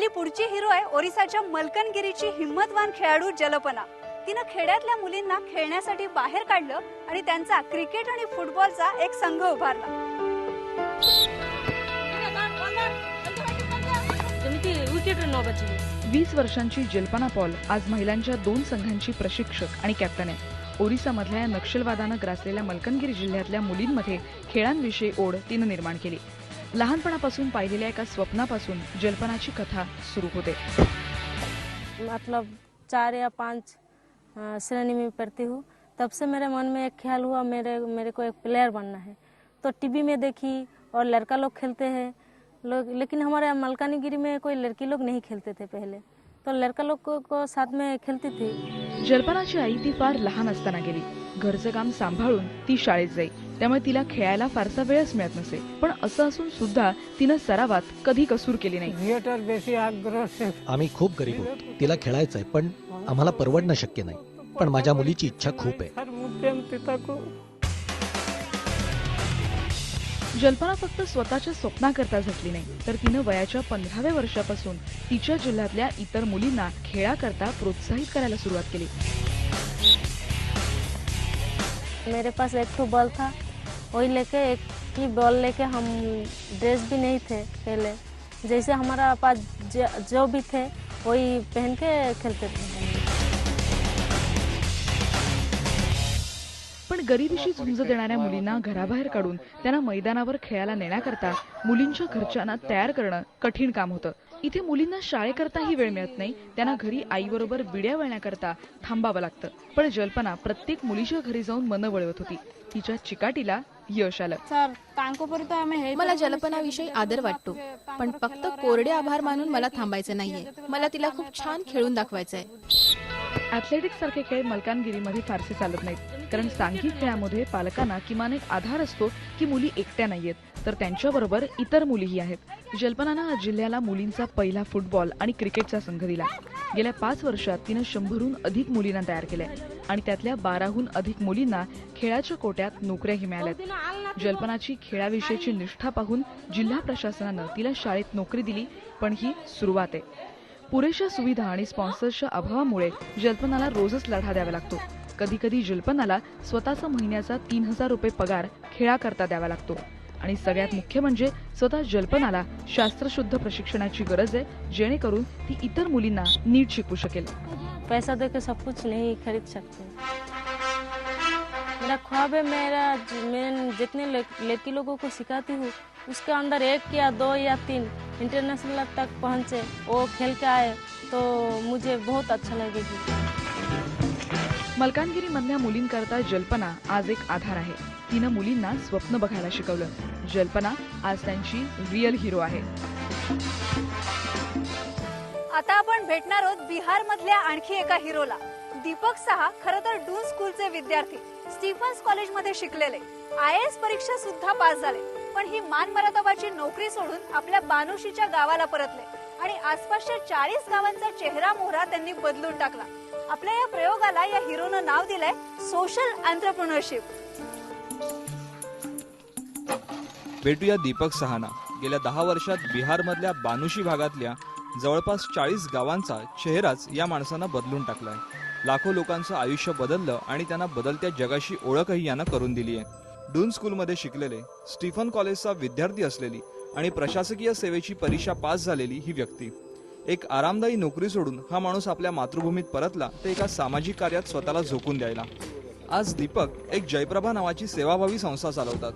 आपली पुढची हिरो आहे ओरिसाच्या मलकनगिरीची हिम्मतवान खेळाडू जल्पना। तिने खेड्यातल्या मुलींना खेळण्यासाठी बाहेर काढलं आणि त्यांचा क्रिकेट आणि फुटबॉलचा एक संघ उभारला। 20 वर्षांची जल्पना पॉल आज महिलांच्या 2 संघांची प्रशिक्षक आणि कॅप्टन आहे। ओरिसामधल्या नक्षलवादानं ग्रासलेल्या मलकनगिरी जिल्ह्यातल्या मुलींमध्ये खेळांविषयी ओढ तिनं निर्माण केली। लहानपणापासून पाहिलेल्या एका स्वप्नापासून जल्पनाची कथा सुरू होते। मतलब 4 या 5 श्रेणी में पढ़ती हूँ, तब से मेरे मन में एक ख्याल हुआ मेरे को एक प्लेयर बनना है। तो टीवी में देखी और लड़का लोग खेलते हैं लेकिन हमारे मलकानगिरी में कोई लड़की लोग नहीं खेलते थे पहले, तो लड़का लोग को साथ में खेलती थी। जल्पनाची आई ती फार लहान असताना गेली। घरचं काम सांभाळून ती शाळेत जाई, त्यामुळे तिला खेळायला फारसा वेळच मिळत नसे। पण असं असून सुद्धा तिनं सरावात कधी कसूर केली नाही। आम्ही खूप गरीब आहोत, तिला खेळायचंय पण आम्हाला परवडणं शक्य नाही, पण माझ्या मुलीची इच्छा खूप आहे। जल्पना फक्त स्वतःच्या स्वप्नाकरता झटली नाही, तर तिनं वयाच्या 15व्या वर्षापासून तिच्या जिल्ह्यातल्या इतर मुलींना खेळाकरता प्रोत्साहित करायला सुरुवात केली। मेरे पास एक तो बॉल था, वही लेके एक ही बॉल लेके हम ड्रेस भी नहीं थे पहले, जैसे हमारा पास जो भी थे वही पहन के खेलते थे। पण गरिबीशी झुंज देणाऱ्या मुलींना घराबाहेर काढून त्यांना मैदानावर खेळायला नेण्याकरता मुलींच्या घरच्यांना तयार करणं कठीण काम होतं। इथे मुलींना शाळेकरताही वेळ मिळत नाही, त्यांना घरी आईबरोबर बिड्या वळण्याकरता थांबावं लागतं। पण जल्पना प्रत्येक मुलीच्या घरी जाऊन मन वळवत होती। तिच्या चिकाटीला यश आलं। मला जल्पनाविषयी आदर वाटतो, पण फक्त कोरडे आभार मानून मला थांबायचं नाहीये। मला तिला खूप छान खेळून दाखवायचंय। ॲथलेटिक्स सारखे खेळ मलकानगिरीमध्ये फारसे चालत नाहीत, कारण सांघिक खेळामध्ये पालकांना किमान एक आधार असतो की मुली एकट्या नाहीयेत, तर त्यांच्याबरोबर इतर मुलीही आहेत। जल्पनानं आज जिल्ह्याला मुलींचा पहिला फुटबॉल आणि क्रिकेटचा संघ दिला। गेल्या 5 वर्षात तिनं 100हून अधिक मुलींना तयार केलंय आणि त्यातल्या 12हून अधिक मुलींना खेळाच्या कोट्यात नोकऱ्याही मिळाल्यात। जल्पनाची खेळाविषयीची निष्ठा पाहून जिल्हा प्रशासनानं तिला शाळेत नोकरी दिली, पण ही सुरुवात आहे। पुरेशा सुविधा आणि स्पॉन्सर्सच्या अभावामुळे जल्पनाला रोजच लढा द्यावा लागतो। कधी कधी जल्पनाला स्वतःचा महिन्याचा 3000 रुपये पगार खेळाकरता द्यावा लागतो। आणि सगळ्यात मुख्य म्हणजे स्वतः जल्पनाला शास्त्रशुद्ध प्रशिक्षणाची गरज आहे, जेणेकरून ती इतर मुलींना नीट शिकवू शकेल। पैसा देकर सब कुछ नहीं खरीद सकते। मेरा ख्वाब है मैं जितने लड़की लोगों को सिखाती हूँ उसके अंदर 1 या 2 या 3 इंटरनेशनल तक पहुँचे, वो खेल के आए तो मुझे बहुत अच्छा लगेगा। मलकानगिरीमधल्या मुलींकरता जल्पना आज एक आधार आहे। तिनं मुलींना स्वप्न बघायला शिकवलं। जल्पना आज त्यांची रिअल हिरो आहे। आता आपण भेटणार आहोत बिहार मधल्या आणखी एका हिरोला। दीपक साहा खरं तर डून स्कूलचे विद्यार्थी, स्टीफन्स कॉलेजमध्ये शिकलेले, IAS परीक्षा सुद्धा पास झाले, पण ही मानमरातबाची नोकरी सोडून आपल्या बानुशीच्या गावाला परतले आणि आसपासच्या 40 गावांचा चेहरा मोहरा त्यांनी बदलून टाकला। आपल्या या प्रयोगाला या हिरोनं नाव दिलंय सोशल एंटरप्रेन्योरशिप। भेटूया दीपक सहाना। गेल्या 10 वर्षात बिहारमधल्या बानुशी भागातल्या जवळपास 40 गावांचा चेहराच या माणसानं बदलून टाकलाय। लाखो लोकांचं आयुष्य बदललं आणि त्यांना बदलत्या जगाशी ओळखही यानं करून दिली आहे। डून स्कूलमध्ये शिकलेले, स्टीफन कॉलेजचा विद्यार्थी असलेली आणि प्रशासकीय सेवेची परीक्षा पास झालेली ही व्यक्ती, एक आरामदायी नोकरी सोडून हा माणूस आपल्या मातृभूमीत परतला ते एका सामाजिक कार्यात स्वतःला झोकून द्यायला। आज दीपक एक जयप्रभा नावाची सेवाभावी संस्था चालवतात।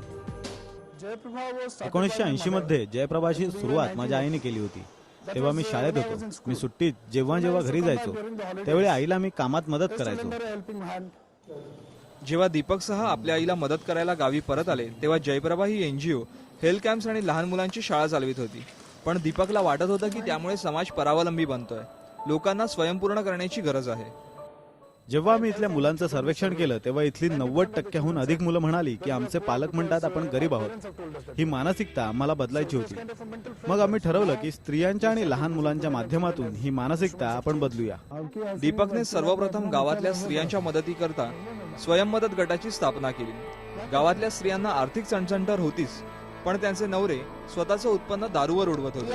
1980 मध्ये जयप्रभाची सुरुवात माझ्या आईने केली होती। तेव्हा मी शाळेत होतो। मी सुट्टीत जेव्हा घरी जायचो त्यावेळी आईला मी कामात मदत करायचो। जेव्हा दीपक सहा आपल्या आईला मदत करायला गावी परत आले, तेव्हा जयप्रभा ही NGO हेल्थ कॅम्प्स आणि लहान मुलांची शाळा चालवित होती। पण दीपकला वाटत होतं की त्यामुळे समाज परावलंबी बनतोय, लोकांना स्वयंपूर्ण करण्याची गरज आहे। जेव्हा मी इथल्या मुलांचं सर्वेक्षण केलं तेव्हा इथली 90%हून अधिक मुलं म्हणाली की आमचे पालक म्हणतात आपण गरीब आहोत। ही मानसिकता आम्हाला बदलायची होती। मग आम्ही ठरवलं की स्त्रियांच्या आणि लहान मुलांच्या माध्यमातून ही मानसिकता आपण बदलूया। दीपकने सर्वप्रथम गावातल्या स्त्रियांच्या मदतीकरता स्वयंमदत गटाची स्थापना केली। गावातल्या स्त्रियांना आर्थिक चणचण तर होतीच, पण त्यांचे नवरे स्वतःचं उत्पन्न दारूवर उडवत होते।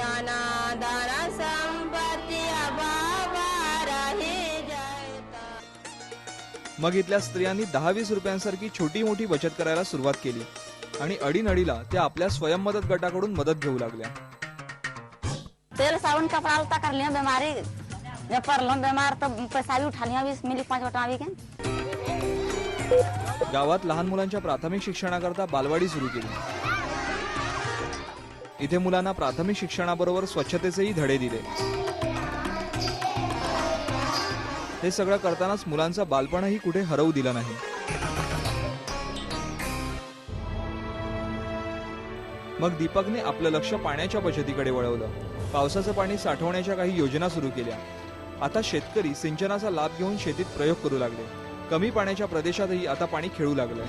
मग इथल्या स्त्रियांनी 10-20 रुपयांसारखी छोटी मोठी बचत करायला सुरुवात केली आणि अडीनडीला त्या आपल्या स्वयंमदत गटाकडून मदत घेऊ लागल्या. तेल साबुन कपड़ा लत्ता कर लिया बीमारी जब पड़लो बीमार तो पैसा भी उठा लिया 20 मिली 5 बटा भी के. गावात लहान मुलांच्या प्राथमिक शिक्षणाकरता बालवाडी सुरू केली. इथे मुलांना प्राथमिक शिक्षणाबरोबर स्वच्छतेचेही धडे दिले. हे सगळं करतानाच मुलांचं बालपणही कुठे हरवू दिलं नाही. मग दीपकने आपलं लक्ष पाण्याच्या बचतीकडे वळवलं. पावसाचं पाणी साठवण्याच्या काही योजना सुरू केल्या. आता शेतकरी सिंचनाचा लाभ घेऊन शेतीत प्रयोग करू लागले. कमी पाण्याच्या प्रदेशातही आता पाणी खेळू लागलंय.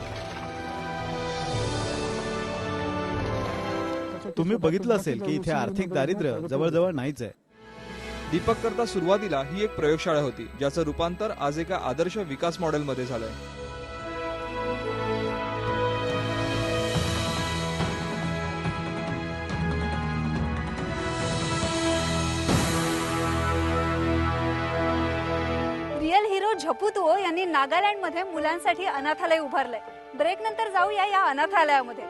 तुम्ही बघितलं असेल की इथे आर्थिक दारिद्र्य जवळजवळ नाहीच आहे. दीपक करता सुरुवातीला ही एक प्रयोगशाळा होती, ज्याचं रूपांतर आज एका आदर्श विकास मॉडेलमध्ये झालंय. रिअल हिरो झपुतुओ यांनी नागालँडमध्ये मुलांसाठी अनाथालय उभारलंय. ब्रेक नंतर जाऊया या अनाथालयामध्ये.